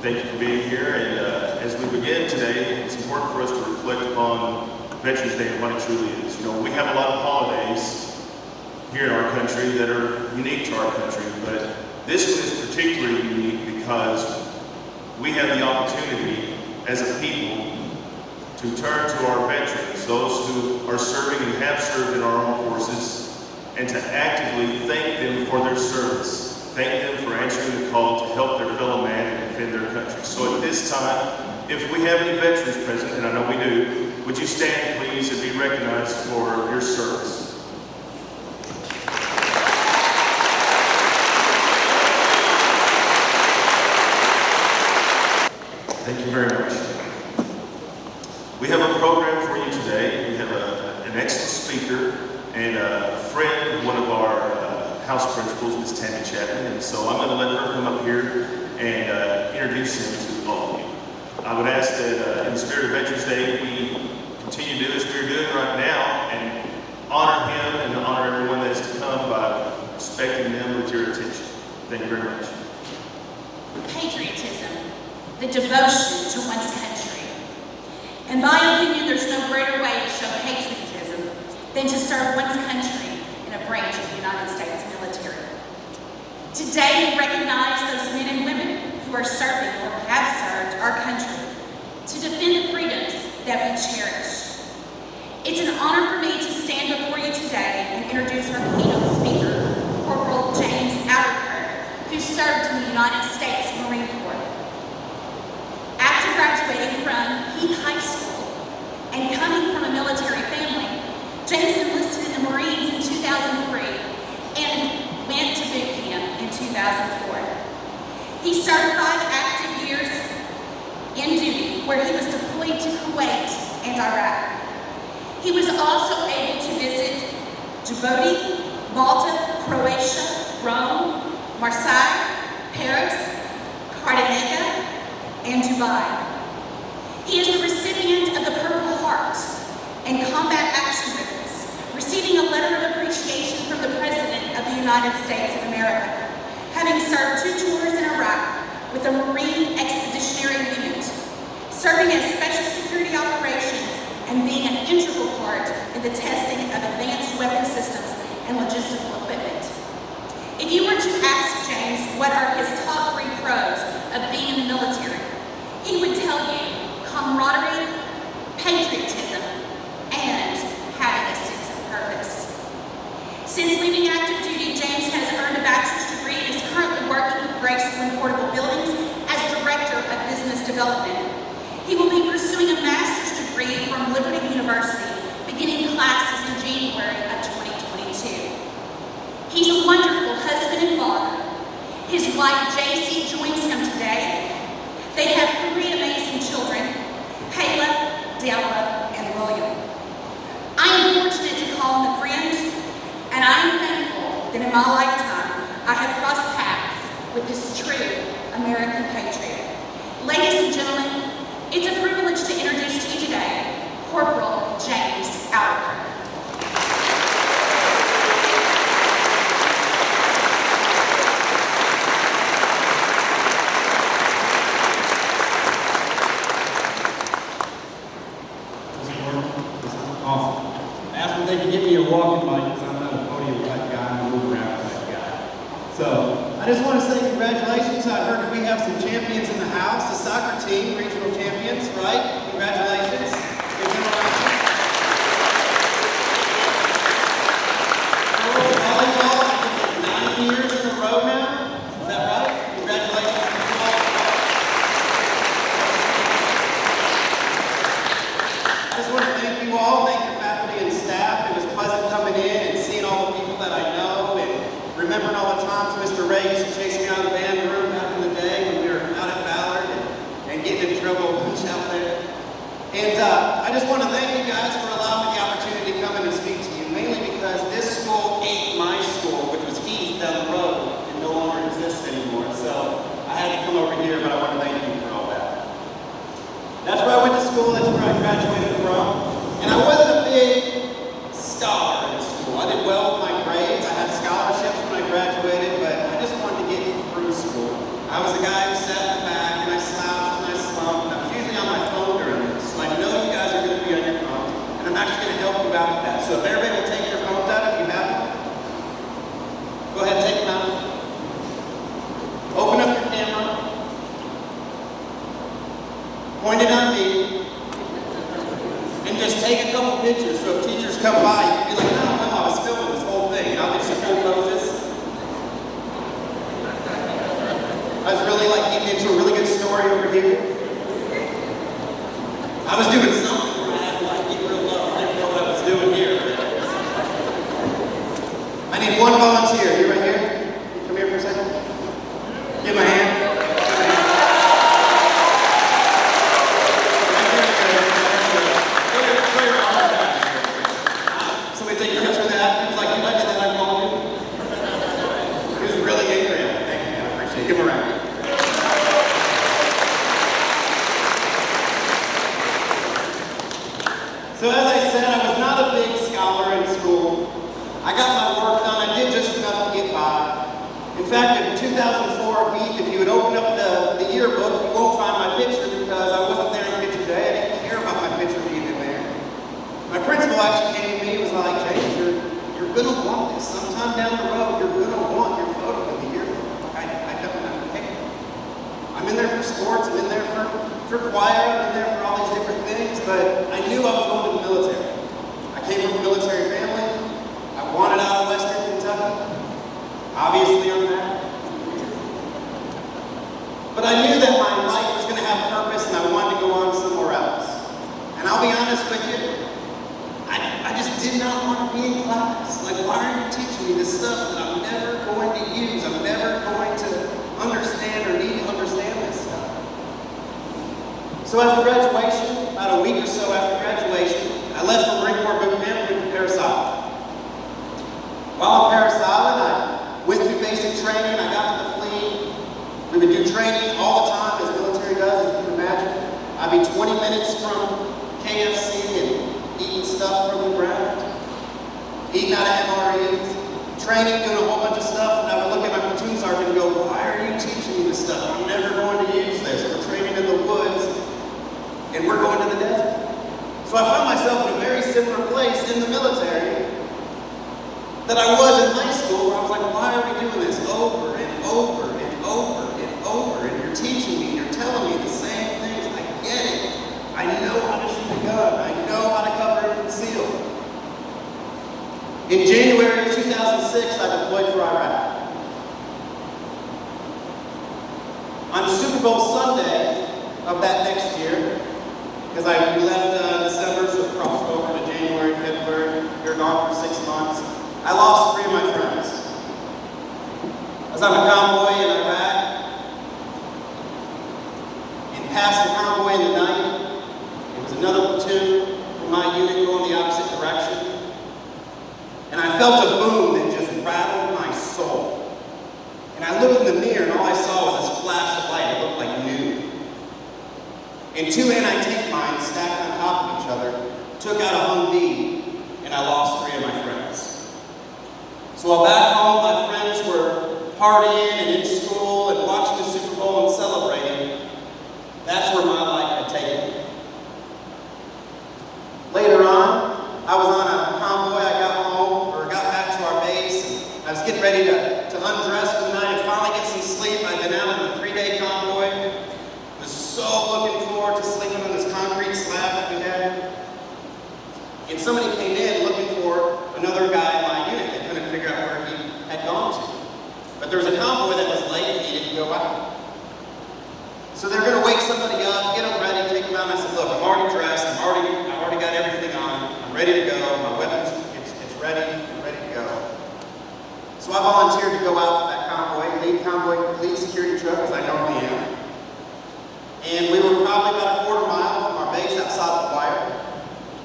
Thank you for being here. And as we begin today, it's important for us to reflect upon Veterans Day and what it truly is. You know, we have a lot of holidays here in our country that are unique to our country, but this one is particularly unique because we have the opportunity as a people to turn to our veterans, those who are serving and have served in our armed forces, and to actively thank them for their service. Thank them for answering the call to help their fellow man and defend their country. So at this time, if we have any veterans present, and I know we do, would you stand please and be recognized for your service? Thank you very much. We have a program for you today. We have an excellent speaker and a friend of one of our house principals, Ms. Tammy Chapman, and so I'm going to let her come up here and introduce him to all of you. I would ask that in the spirit of Veterans Day, we continue to do as we're doing right now and honor him and honor everyone that is to come by respecting them with your attention. Thank you very much. Patriotism, the devotion to one's country. In my opinion, there's no greater way to show patriotism than to serve one's country in a branch of the United States military. Today, we recognize those men and women who are serving or have served our country to defend the freedoms that we cherish. It's an honor for me to stand before you today and introduce our keynote speaker, Corporal James Ouderkirk, who served in the United States Marine Corps. After graduating from Heath High School and coming from a military family, James enlisted in the Marines in 2003 and went to boot camp in 2004. He served 5 active years in duty where he was deployed to Kuwait and Iraq. He was also able to visit Djibouti, Malta, Croatia, Rome, Marseille, Paris, Cartagena, and Dubai. He is the recipient of the Purple Heart and Combat Action Ribbons, receiving a letter of appreciation from the President of the United States of America, having served 2 tours in Iraq with the Marine Expeditionary Unit, serving as Special Security Operations and being an integral part in the testing of advanced weapon systems and logistical equipment. If you were to ask James what are his top 3 pros of being in the military, he would tell you camaraderie, patriotism, and having a sense of purpose. Since leaving active duty, James has earned a bachelor's degree and is currently working with Graceful Portable Buildings as Director of Business Development. He will be pursuing a master's degree from Liberty University, beginning classes in January of 2022. He's a wonderful husband and father. His wife, JC, joins him today. They have 3 amazing children, Kayla, Della, and William. I am fortunate to call him a friend, and I am thankful that in my lifetime I have crossed paths with this true American patriot. Ladies and gentlemen, it's a privilege to introduce to you today Corporal James Ouderkirk. Awesome. I asked if they could get me a walking mic because I'm not a podium type guy, I'm a move around type guy. So, I just want to say congratulations. I heard that we have some champions in the house, the soccer team, regional champions, right? Congratulations. Volleyball, 9 years in a row now. Is that right? Congratulations. I just want to thank you all, thank your faculty and staff. It was pleasant coming in and seeing all the people that I know and remembering all the times Mr. Ray used to chase me out of the band room back in the day when we were out at Ballard and getting in trouble a bunch out there. And I just want to thank you guys for allowing me the opportunity to come in and speak to you, mainly because this school ate my school, which was Heath down the road, and no longer exists anymore. So I had to come over here, but I want to thank you for all that. That's where I went to school, that's where I graduated from. And I wasn't a big scholar in school. I did well with my grades. I had scholarships when I graduated, but I just wanted to get through school. I was the guy who sat in the back and I lead me into a really good story over here. I was doing something where I had to like get real low. I didn't know what I was doing here. I need one volunteer. You right here? Come here for a second. Give my hand. Somebody take a picture of that. It was like, you might get that like phone. He was really angry at me. Thank you, man. I appreciate it. Give him a round. So as I said, I was not a big scholar in school. I got my work done. I did just enough to get by. In fact, in 2004 week, if you would open up the yearbook, you won't find my picture because I wasn't there in picture day. I didn't care about my picture being in there. My principal actually came to me and was like, James, you're going to want this. Sometime down the road, you're going to want your photo in the yearbook. I don't care. I'm in there for sports. I'm in there for choir. I'm in there for all these different things. But I knew I was going to the military. I came from a military family. I wanted out of Western Kentucky. Obviously, I'm that. But I knew that my life was going to have purpose and I wanted to go on somewhere else. And I'll be honest with you, I just did not want to be in class. Like, why are you teaching me this stuff that I'm never going to use? I'm never going to understand or need to understand this stuff. So after graduation, about a week or so after graduation, I left for Marine Corps boot camp and went to Parris Island. While on Parris Island, I went through basic training. I got to the fleet. We would do training all the time, as the military does, as you can imagine. I'd be 20 minutes from KFC and eating stuff from the ground, eating out of MREs, training, doing a whole bunch of stuff, and I would look at my platoon sergeant and go, why are you teaching me this stuff? I'm never going to use this. We're training in the woods, and we're going to the desert. So I found myself in a very similar place in the military that I was in high school, where I was like, why are we doing this over and over and over and over? And you're teaching me, you're telling me the same things. I get it. I know how to shoot a gun. I know how to cover and conceal. In January of 2006, I deployed for Iraq. On Super Bowl Sunday of that next year, because we left December, so it crossed over to January, February. We were gone for 6 months. I lost 3 of my friends. I was on a convoy in Iraq. In passing convoy in the night, it was another platoon from my unit going the opposite direction. And I felt a boom that just rattled my soul. And I looked in the mirror and all I saw was this flash of light. It looked like noon. And 2 anti-tank mines stacked on top of each other took out a Humvee, and I lost 3 of my friends. So while back home my friends were partying and in school and watching the Super Bowl and celebrating, that's where my life had taken me. Later on, I was on a convoy. I got back to our base, and I was getting ready to undress for the night and finally get some sleep. I'd been out on a 3-day convoy. Was so looking forward to sleeping on this concrete slab that we had. And somebody came in looking for another guy in my unit. They couldn't figure out where he had gone to. But there was a convoy that was late and needed to go out. So they're going to wake somebody up, get them ready, take them out. And I said, look, I'm already dressed. I've already got everything on. I'm ready to go. My weapons, it's ready. I'm ready to go. So I volunteered to go out for that convoy, lead security truck, as I normally am. And we were probably about a quarter mile from our base outside the wire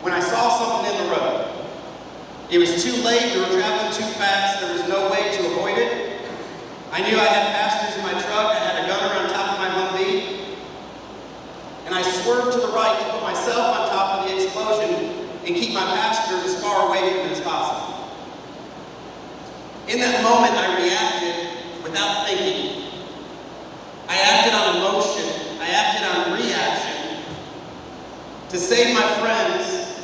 when I saw something in the road. It was too late. We were traveling too fast. There was no way to avoid it. I knew I had passengers in my truck. I had a gunner on top of my Humvee. And I swerved to the right to put myself on top of the explosion and keep my passengers as far away from it as possible. In that moment, I reacted without thinking. I acted on emotion. I acted on reaction to save my friends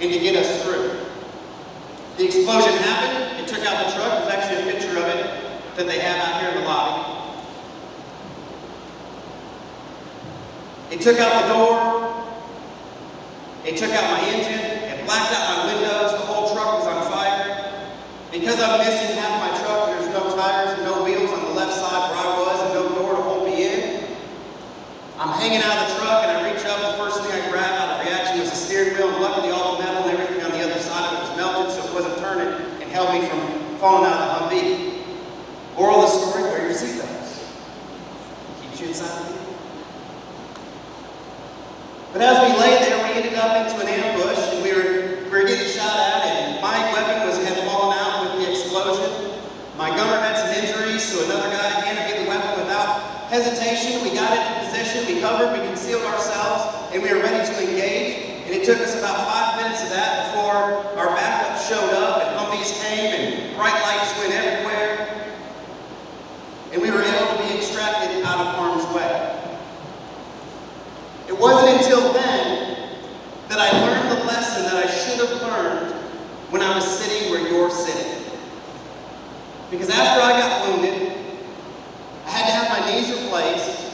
and to get us through. The explosion happened. It took out the truck. There's actually a picture of it that they have out here in the lobby. It took out the door. It took out my engine. It blacked out my windows. The whole truck was on fire. Because I'm missing half my truck, there's no tires and no wheels on the left side where I was and no door to hold me hanging out of the truck, and I reach up, the first thing I grab out of reaction was the steering wheel, and luckily all the metal and everything on the other side of it was melted, so it wasn't turning and held me from falling out of the Humvee. Moral of the story, wear your seatbelts. Keeps you inside the vehicle. But as we lay there, we ended up into an ambush, and we were getting shot at, and my weapon had fallen out with the explosion. My gunner had some injuries, so another guy handed me the weapon without hesitation. We got into position, we covered, we concealed ourselves, and we were ready to engage. And it took us about 5 minutes of that before our backup showed up, and Humvees came, and bright lights went everywhere. And we were able to be extracted out of harm's way. It wasn't until then that I learned the lesson that I should have learned when I was sitting where you're sitting. Because after I got wounded, I had to have my knees replaced.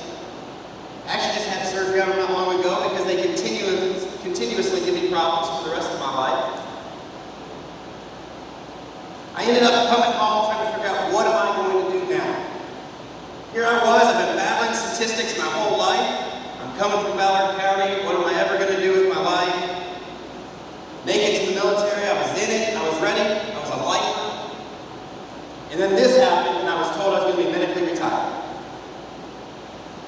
I actually just had surgery on them not long ago because they continuously give me problems for the rest of my life. I ended up coming home trying to figure out, what am I going to do now? Here I was, I've been battling statistics my whole life. I'm coming from Ballard County. What am I ever going to do with my life? Make it to the military. I was in it. I was ready. I was a lifer. And then this happened, and I was told I was going to be medically retired.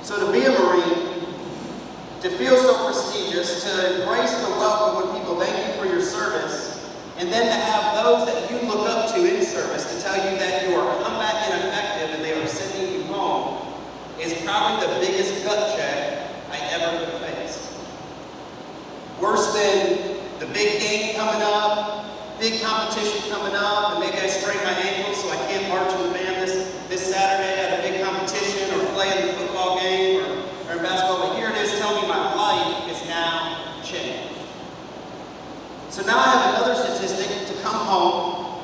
So to be a Marine, to feel so prestigious, to embrace the welcome when people thank you for your service, and then to have those that you look up to in service to tell you that you are combat ineffective and they are sending you home, is probably the biggest gut check I ever could have faced. Worse than the big game coming up, big competition coming up, and maybe I sprained my ankle so I can't march in the band this Saturday at a big competition, or play in the football game, or in basketball. But here it is telling me my life is now changed. So now I have another statistic to come home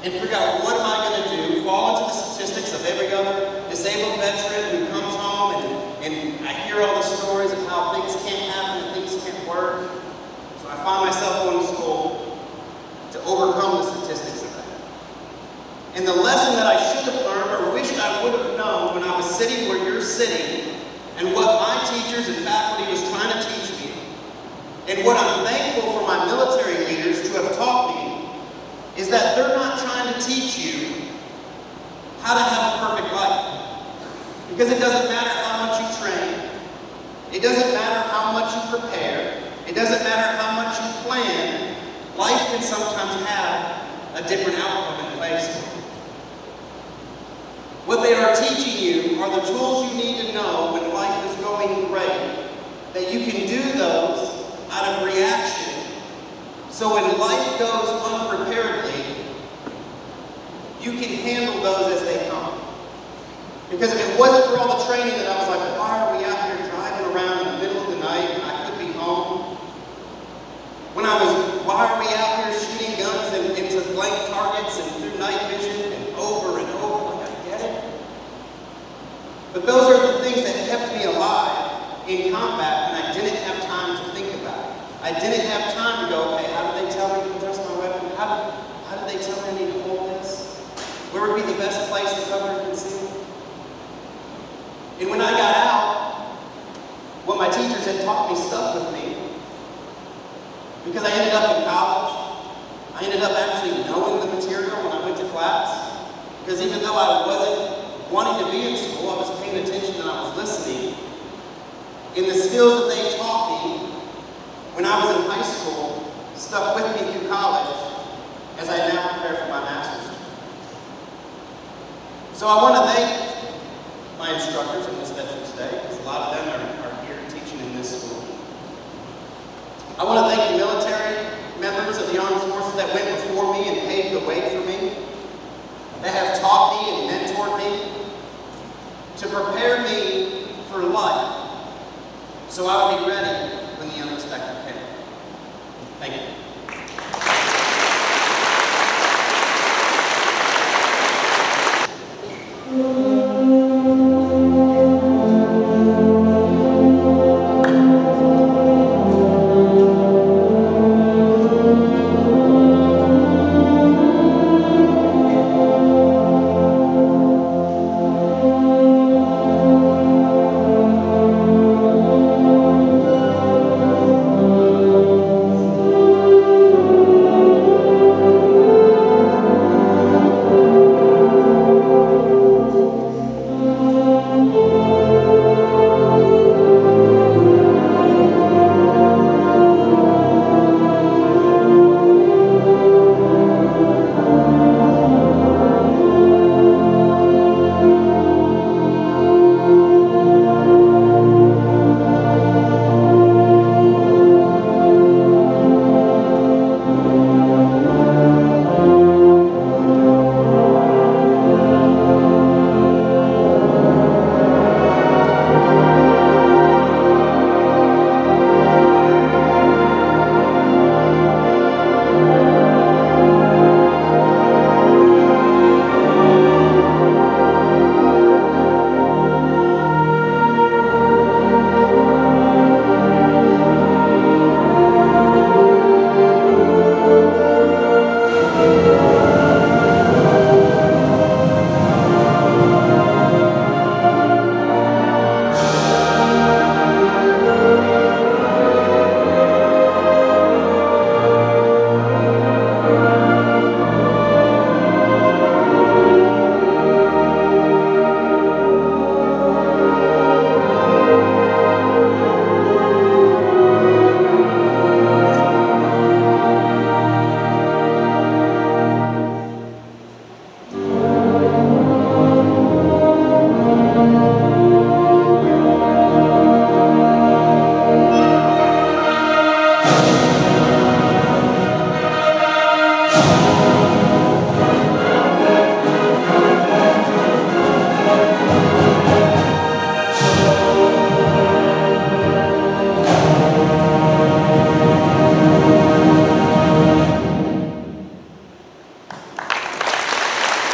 and figure out, what am I going to do? Fall into the statistics of every other disabled veteran who comes home, and I hear all the stories of how things can't happen and things can't work. So I find myself going to school to overcome the statistics of that. And the lesson that I should have learned, or wished I would have known when I was sitting where you're sitting, and what my teachers and faculty was trying to teach me, and what I'm thankful for my military leaders to have taught me, is that they're not trying to teach you how to have a perfect life. Because it doesn't matter how much you train, it doesn't matter how much you prepare, it doesn't matter how much you plan, life can sometimes have a different outcome in place for you. What they are teaching you are the tools you need to know when life is going great, that you can do those out of reaction, so when life goes unpreparedly, you can handle those as they come. Because if it wasn't for all the training that I was like, why are we out here driving around in the middle of the night and I could be home? When I was, why are we out here shooting guns into blank targets and through night vision and over, like, I get it. But those are the things that kept me alive in combat when I didn't have time to think about it. I didn't have time to go, okay, how did they tell me to adjust my weapon? How did they tell me I need to hold this? Where would be the best place to cover and conceal? And when I got out, what my teachers had taught me stuck with me. Because I ended up in college, I ended up actually knowing the material when I went to class. Because even though I wasn't wanting to be in school, I was paying attention and I was listening. And the skills that they taught me when I was in high school stuck with me through college as I now prepare for my master's degree. So I want to thank my instructors in this Veterans Day, because a lot of them are here teaching in this school. I want to thank the military members of the armed forces that went before me and paved the way for me.